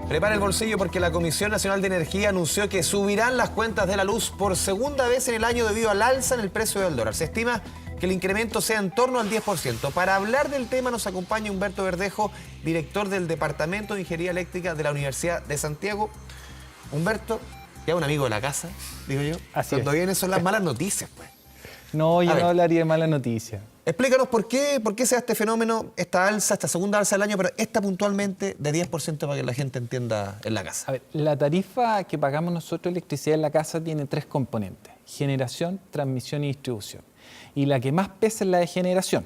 Prepara el bolsillo porque la Comisión Nacional de Energía anunció que subirán las cuentas de la luz por segunda vez en el año debido al alza en el precio del dólar. Se estima que el incremento sea en torno al 10%. Para hablar del tema nos acompaña Humberto Verdejo, director del Departamento de Ingeniería Eléctrica de la Universidad de Santiago. Humberto, ya un amigo de la casa, digo yo. Así Cuando es. vienen son las malas noticias, pues. No, yo no hablaría de mala noticia. Explícanos por qué se da este fenómeno, esta alza, esta segunda alza del año, pero esta puntualmente de 10% para que la gente entienda en la casa. A ver, la tarifa que pagamos nosotros de electricidad en la casa tiene 3 componentes: generación, transmisión y distribución. Y la que más pesa es la de generación.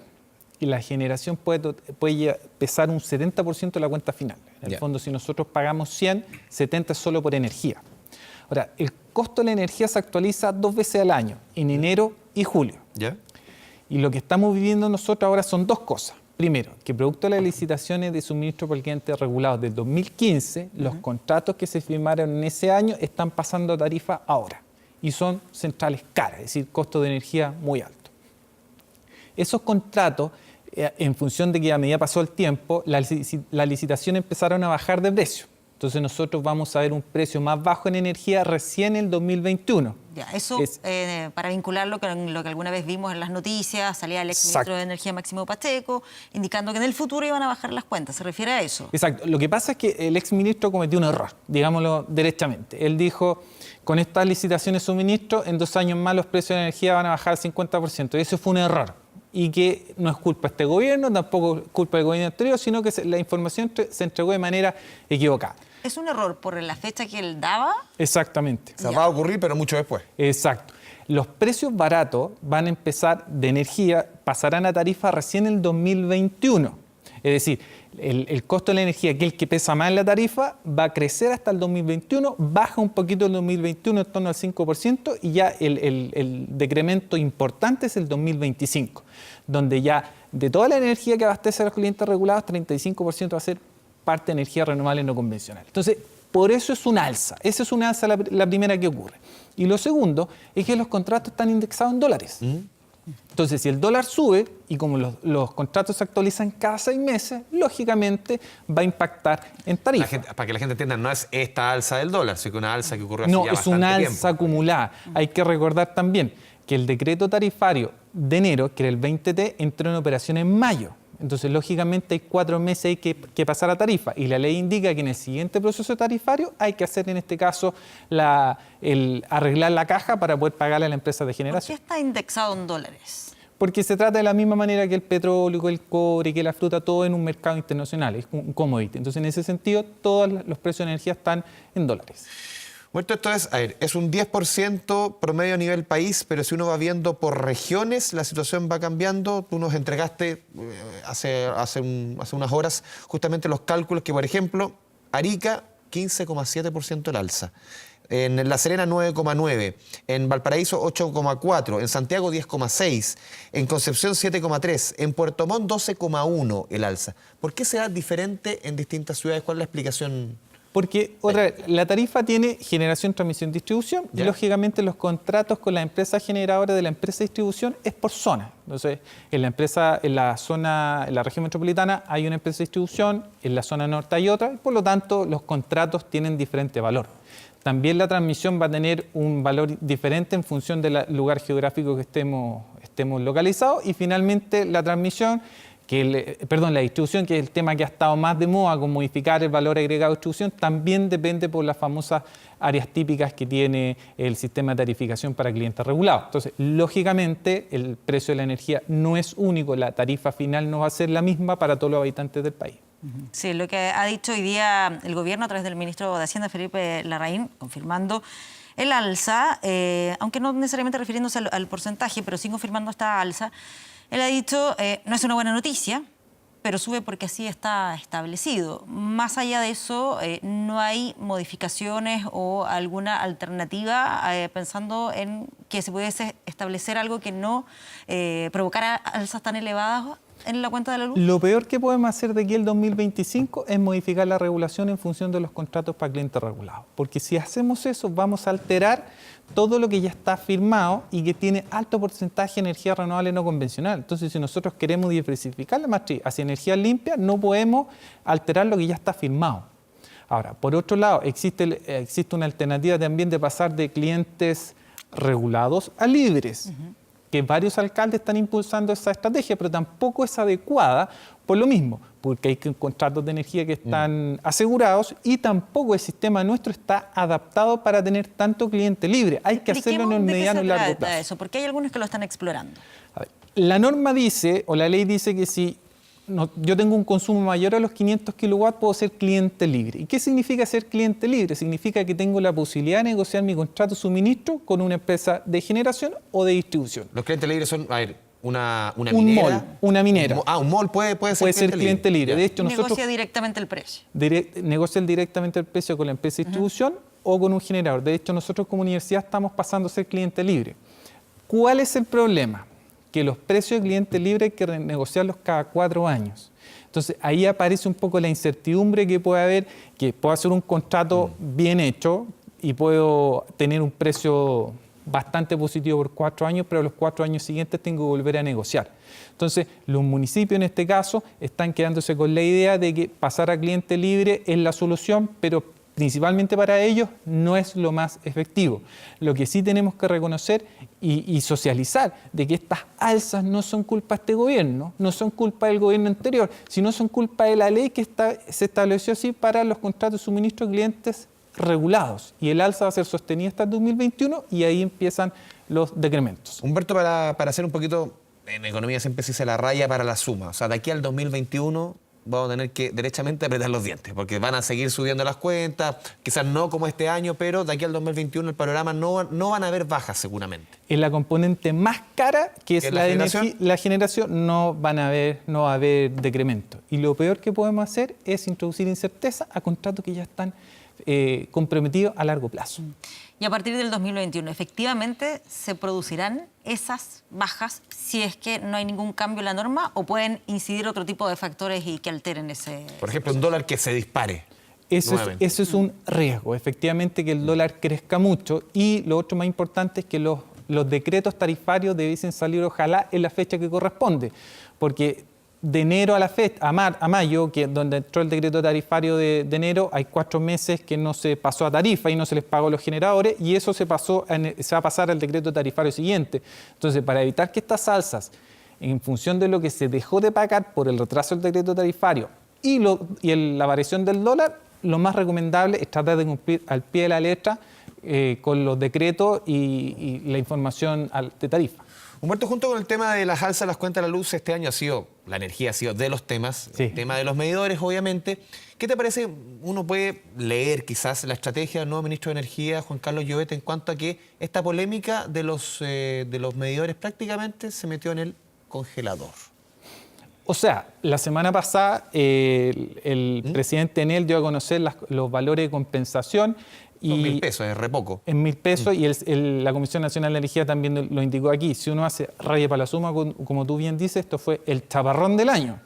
Y la generación puede pesar un 70% de la cuenta final. En el fondo, si nosotros pagamos 100, 70 es solo por energía. Ahora, el costo de la energía se actualiza 2 veces al año, en enero y julio. Y lo que estamos viviendo nosotros ahora son 2 cosas. Primero, que producto de las licitaciones de suministro por clientes regulados del 2015, los contratos que se firmaron en ese año están pasando a tarifa ahora. Y son centrales caras, es decir, costo de energía muy alto. Esos contratos, en función de que a medida pasó el tiempo, las licitaciones empezaron a bajar de precio. Entonces nosotros vamos a ver un precio más bajo en energía recién en el 2021. Ya, eso para vincularlo con lo que alguna vez vimos en las noticias, salía el exministro de Energía Máximo Pacheco, indicando que en el futuro iban a bajar las cuentas. ¿Se refiere a eso? Exacto. Lo que pasa es que el exministro cometió un error, digámoslo derechamente. Él dijo, con estas licitaciones de suministro, en 2 años más los precios de la energía van a bajar al 50%. Y eso fue un error. Y que no es culpa de este gobierno, tampoco es culpa del gobierno anterior, sino que la información se entregó de manera equivocada. ¿Es un error por la fecha que él daba? Exactamente. O sea, va a ocurrir, pero mucho después. Exacto. Los precios baratos van a empezar de energía, pasarán a tarifa recién en el 2021. Es decir, el costo de la energía, que es el que pesa más en la tarifa, va a crecer hasta el 2021, baja un poquito el 2021 en torno al 5% y ya el decremento importante es el 2025, donde ya de toda la energía que abastece a los clientes regulados, 35% va a ser parte de energía renovable no convencional. Entonces, por eso es una alza. Esa es una alza la primera que ocurre. Y lo segundo es que los contratos están indexados en dólares. Entonces, si el dólar sube, y como los contratos se actualizan cada 6 meses, lógicamente va a impactar en tarifa. Para que la gente entienda, no es esta alza del dólar, sino que una alza que ocurrió hace No, ya es una bastante alza tiempo. acumulada. Hay que recordar también que el decreto tarifario de enero, que era el 20T, entró en operación en mayo. Entonces, lógicamente, hay 4 meses que pasar a tarifa. Y la ley indica que en el siguiente proceso tarifario hay que hacer, en este caso, arreglar la caja para poder pagarle a la empresa de generación. ¿Por qué está indexado en dólares? Porque se trata de la misma manera que el petróleo, que el cobre, que la fruta, todo en un mercado internacional, es un commodity. Entonces, en ese sentido, todos los precios de energía están en dólares. Bueno, esto es un 10% promedio a nivel país, pero si uno va viendo por regiones, la situación va cambiando. Tú nos entregaste hace unas horas justamente los cálculos que, por ejemplo, Arica, 15,7% el alza. En La Serena, 9,9%. En Valparaíso, 8,4%. En Santiago, 10,6%. En Concepción, 7,3%. En Puerto Montt, 12,1% el alza. ¿Por qué será diferente en distintas ciudades? ¿Cuál es la explicación? Porque la tarifa tiene generación, transmisión, distribución. Y lógicamente los contratos con la empresa generadora de la empresa de distribución es por zona. Entonces, en la región metropolitana hay una empresa de distribución, en la zona norte hay otra, y por lo tanto los contratos tienen diferente valor. También la transmisión va a tener un valor diferente en función del lugar geográfico que estemos localizados. Y finalmente la transmisión, la distribución, que es el tema que ha estado más de moda con modificar el valor agregado de distribución, también depende por las famosas áreas típicas que tiene el sistema de tarificación para clientes regulados. Entonces, lógicamente, el precio de la energía no es único, la tarifa final no va a ser la misma para todos los habitantes del país. Sí, lo que ha dicho hoy día el gobierno a través del ministro de Hacienda, Felipe Larraín, confirmando el alza, aunque no necesariamente refiriéndose al porcentaje, pero sí confirmando esta alza. Él ha dicho, no es una buena noticia, pero sube porque así está establecido. Más allá de eso, no hay modificaciones o alguna alternativa pensando en que se pudiese establecer algo que no provocara alzas tan elevadas en la cuenta de la luz. Lo peor que podemos hacer de aquí al 2025 es modificar la regulación en función de los contratos para clientes regulados. Porque si hacemos eso, vamos a alterar todo lo que ya está firmado y que tiene alto porcentaje de energía renovable no convencional. Entonces, si nosotros queremos diversificar la matriz hacia energía limpia, no podemos alterar lo que ya está firmado. Ahora, por otro lado, existe una alternativa también de pasar de clientes regulados a libres, que varios alcaldes están impulsando esa estrategia, pero tampoco es adecuada por lo mismo, porque hay contratos de energía que están asegurados y tampoco el sistema nuestro está adaptado para tener tanto cliente libre. Hay que hacerlo en el mediano y largo plazo. Eso, porque hay algunos que lo están explorando. A ver, la norma dice, o la ley dice que si yo tengo un consumo mayor a los 500 kilowatts, puedo ser cliente libre. ¿Y qué significa ser cliente libre? Significa que tengo la posibilidad de negociar mi contrato de suministro con una empresa de generación o de distribución. Los clientes libres son, a ver, una Un minera. mall, una minera. Un mall puede ser cliente libre. Ya. De hecho, nosotros Negocia directamente el precio. negocian directamente el precio con la empresa de distribución o con un generador. De hecho, nosotros como universidad estamos pasando a ser cliente libre. ¿Cuál es el problema? Que los precios de cliente libre hay que renegociarlos cada 4 años. Entonces, ahí aparece un poco la incertidumbre que puede haber, que puedo hacer un contrato bien hecho y puedo tener un precio bastante positivo por 4 años, pero los 4 años siguientes tengo que volver a negociar. Entonces, los municipios en este caso están quedándose con la idea de que pasar a cliente libre es la solución, pero principalmente para ellos no es lo más efectivo. Lo que sí tenemos que reconocer y socializar de que estas alzas no son culpa de este gobierno, no son culpa del gobierno anterior, sino son culpa de la ley que se estableció así para los contratos de suministro de clientes regulados. Y el alza va a ser sostenida hasta el 2021 y ahí empiezan los decrementos. Humberto, para hacer un poquito, en economía siempre se dice la raya para la suma. O sea, de aquí al 2021... vamos a tener que derechamente apretar los dientes, porque van a seguir subiendo las cuentas, quizás no como este año, pero de aquí al 2021 el panorama no van a haber bajas seguramente. En la componente más cara, que es la de la generación, no va a haber decremento. Y lo peor que podemos hacer es introducir incerteza a contratos que ya están comprometidos a largo plazo. Y a partir del 2021, ¿efectivamente se producirán esas bajas si es que no hay ningún cambio en la norma o pueden incidir otro tipo de factores y que alteren ese... Por ejemplo, un dólar que se dispare. Eso es un riesgo, efectivamente, que el dólar crezca mucho, y lo otro más importante es que los decretos tarifarios debiesen salir ojalá en la fecha que corresponde, porque de enero a mayo, donde entró el decreto tarifario de enero, hay 4 meses que no se pasó a tarifa y no se les pagó a los generadores, y eso se va a pasar al decreto tarifario siguiente. Entonces, para evitar que estas alzas, en función de lo que se dejó de pagar por el retraso del decreto tarifario y la variación del dólar, lo más recomendable es tratar de cumplir al pie de la letra con los decretos y la información de tarifa. Humberto, junto con el tema de las alzas de las cuentas de la luz, este año la energía ha sido de los temas, sí. El tema de los medidores, obviamente. ¿Qué te parece? Uno puede leer quizás la estrategia del nuevo ministro de Energía, Juan Carlos Llobet, en cuanto a que esta polémica de los medidores prácticamente se metió en el congelador. O sea, la semana pasada el presidente Enel dio a conocer los valores de compensación. Son 1.000 pesos, es re poco. En 1.000 pesos, y la Comisión Nacional de Energía también lo indicó aquí. Si uno hace raya para la suma, como tú bien dices, esto fue el chaparrón del año.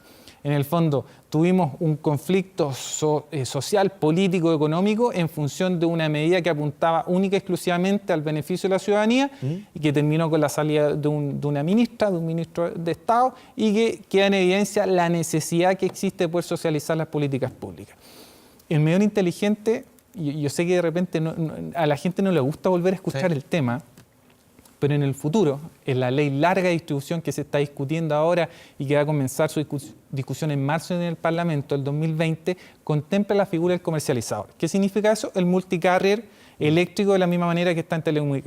En el fondo, tuvimos un conflicto social, político, económico en función de una medida que apuntaba única y exclusivamente al beneficio de la ciudadanía y que terminó con la salida de una ministra, de un ministro de Estado, y que queda en evidencia la necesidad que existe de poder socializar las políticas públicas. El medidor inteligente... Yo sé que de repente a la gente no le gusta volver a escuchar el tema, pero en el futuro, en la ley larga de distribución que se está discutiendo ahora y que va a comenzar su discusión en marzo en el Parlamento del 2020, contempla la figura del comercializador. ¿Qué significa eso? El multicarrier eléctrico, de la misma manera que está en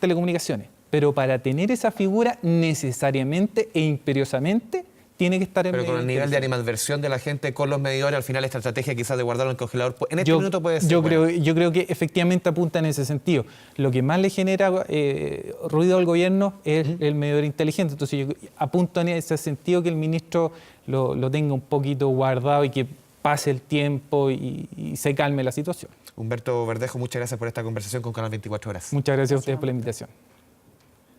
telecomunicaciones. Pero para tener esa figura necesariamente e imperiosamente tiene que estar en... Pero con el nivel de animadversión de la gente con los medidores, al final esta estrategia quizás de guardarlo en el congelador, en este minuto puede ser... Yo creo que efectivamente apunta en ese sentido. Lo que más le genera ruido al gobierno es el medidor inteligente. Entonces yo apunto en ese sentido que el ministro lo tenga un poquito guardado y que pase el tiempo y se calme la situación. Humberto Verdejo, muchas gracias por esta conversación con Canal 24 Horas. Muchas gracias a ustedes por la invitación.